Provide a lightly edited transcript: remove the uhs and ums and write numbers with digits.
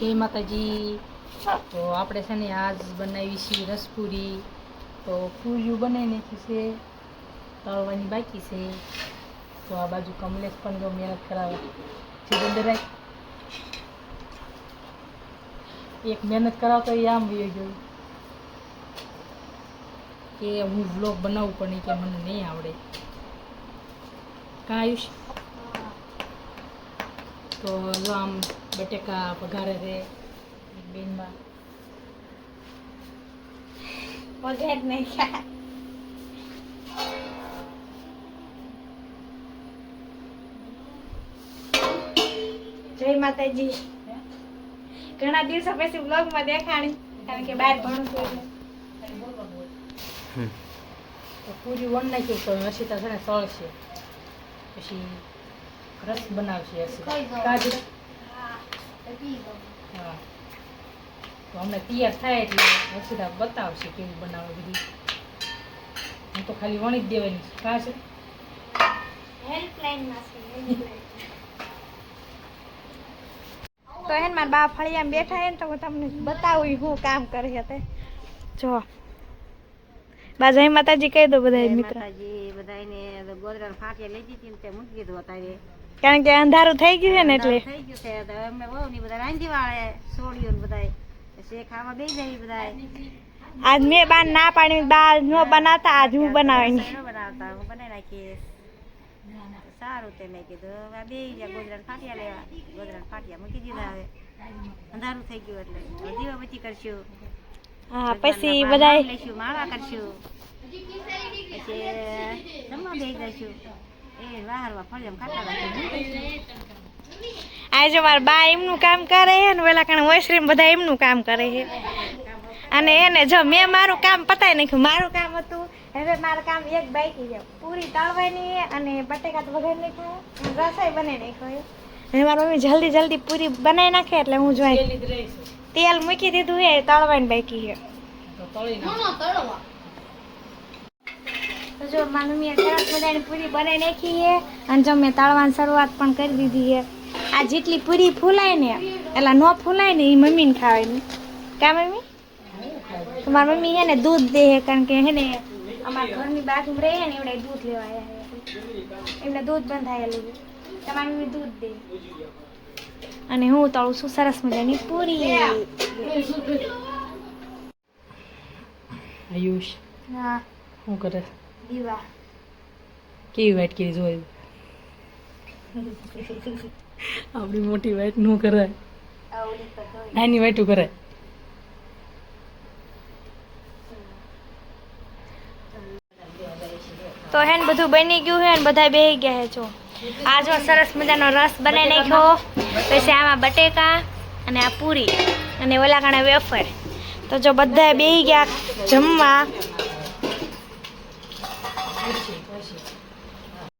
જય માતાજી। તો આપણે છે ને આજ બનાવી છે રસપુરી। તો પૂરીઓ બનાવી નાખી છે, તળવાની બાકી છે। તો આ બાજુ કમલેશ પણ જો મહેનત કરાવે છે। એક મહેનત કરાવતો એ આમ વયો ગયો કે હું વ્લોગ બનાવું પણ કે મને નહીં આવડે। કાં આયુષ? તો જો આમ બટેકા વઘારે છે એક બેનમાં વઘાર નહીં ખા। જય માતાજી। ઘણા દિવસો પછી વ્લોગમાં દેખાણી, કારણ કે બહાર ભણું છું એટલે। તો પૂરી વણ નાખ્યું તો હર્ષિતા છે ને સળશે, પછી રસ બનાવશે હર્ષિતા। કાજુ હા, તો અમને તૈયાર થાય એટલે હર્ષિતા બતાવશે કેવું બનાવે બધું। હું તો ખાલી વણી જ દેવાની છે। કાં છે હેલ્પલાઇનમાં છે, હેલ્પલાઇન। તો હે મારા બા ફળિયામાં બેઠા હે ને, તો હું તમને બતાવું હું કામ કરી હતી। જો બા જય માતાજી કહી દો બધા મિત્ર। માતાજી બધાને ગોદરા ફાટિયા લઈ દીધી ને તે મૂકી દીધું અત્યારે, કારણ કે અંધારું થઈ ગયું છે ને એટલે થઈ ગયું છે। તો અમે બહુ ની બધા રાંધી વાળે છોડ્યું ને બધા પછી ખાવા બેસી જાય બધા। આજ મેં બા ના પાડી, બા નો બનાવતા, આજ હું બનાવી બનાવતા હું બનાવી નાખીશ। સારું તે મેં કીધું બે ગયા ગોદરા ફાટિયા લેવા, ગોદરા ફાટિયા મૂકી દીધા। હવે અંધારું થઈ ગયું એટલે દીવાબત્તી કરશું। હા, પછી બધા લઈશું, માળા કરશું, પછી જમવા બેસી જઈશું। એ વાહરવા ફળિયામાં ખાતા રાખીશું। આજે મારા બા એમનું કામ કરે છે ને પેલા કારણ વોશરૂમ બધા એમનું કામ કરે છે। અને એને જો મેં મારું કામ પતાવી નાખ્યું। મારું કામ હતું, હવે મારું કામ એક બાકી છે, પૂરી તળવાની અને બટેકા તો વઘારી નાખ્યા, રસોઈ બનાવી નાખ્યો। હવે મારી મમ્મી જલ્દી જલ્દી પૂરી બનાવી નાખે એટલે હું જોઈ તેલ મૂકી દીધું છે, તળવાની બાકી છે। તો જો મારી મમ્મીએ સરસ મજાની પૂરી બનાવી નાખી છે અને જો મેં તળવાની શરૂઆત પણ કરી દીધી છે। આ જેટલી પૂરી ફૂલાય ને એટલે ન ફૂલાય ને એ મમ્મીને ખાવાની। કા મમ્મી? તો મારી મમ્મી છે ને દૂધ દે, કારણ કે હે ને અમારા ઘરની બાજુમાં રહે ને એવડે દૂધ લેવા આવ્યા છે, એમને દૂધ બંધાયેલું છે, તમારી મમ્મી દૂધ દે અને હું તળું છું સરસ મજાની પૂરી। આયુષ હા, શું કરે? દીવા કેવી વાઈટ કરી જોઈ? આપણી મોટી વાઈટ નું કરાય, નાની વાઈટું કરાય। તો હે ને બધું બની ગયું છે ને બધા બેસી ગયા છે। જો આ જો સરસ મજાનો રસ બનાવી નાખ્યો, પછી આમાં બટેકા અને આ પૂરી અને ઓલા કાણે વેફર। તો જો બધા બેસી ગયા જમવા।